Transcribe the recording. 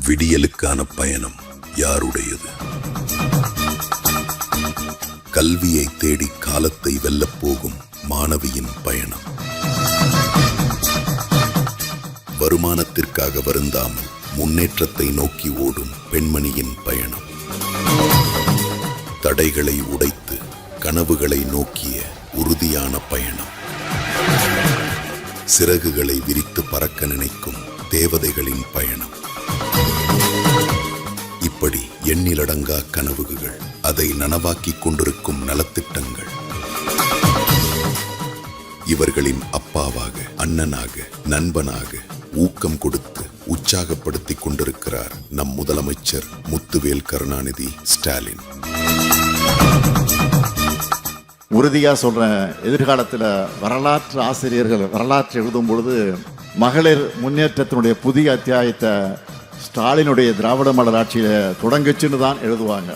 விடியலுக்கான பயணம் யாருடையது? கல்வியை தேடி காலத்தை வெல்லப் போகும் மாணவியின் பயணம். வருமானத்திற்காக வருந்தாமல் முன்னேற்றத்தை நோக்கி ஓடும் பெண்மணியின் பயணம். தடைகளை உடைத்து கனவுகளை நோக்கிய உறுதியான பயணம். சிறகுகளை விரித்து பறக்க நினைக்கும் தேவதைகளின் பயணம். இப்படி எண்ணிலடங்கா கனவுகள், அதை நனவாக்கிக் கொண்டிருக்கும் நலத்திட்டங்கள். இவர்களின் அப்பாவாக, அண்ணனாக, நண்பனாக ஊக்கம் கொடுத்து உற்சாகப்படுத்திக் கொண்டிருக்கிறார் நம் முதலமைச்சர் முத்துவேல் கருணாநிதி ஸ்டாலின். உறுதியா சொல்றேன், எதிர்காலத்தில் வரலாற்று ஆசிரியர்கள் வரலாற்று எழுதும் பொழுது மகளிர் முன்னேற்றத்தினுடைய புதிய அத்தியாயத்தை ஸ்டாலினுடைய திராவிட மாடல் ஆட்சியில தொடங்குச்சுன்னு தான் எழுதுவாங்க.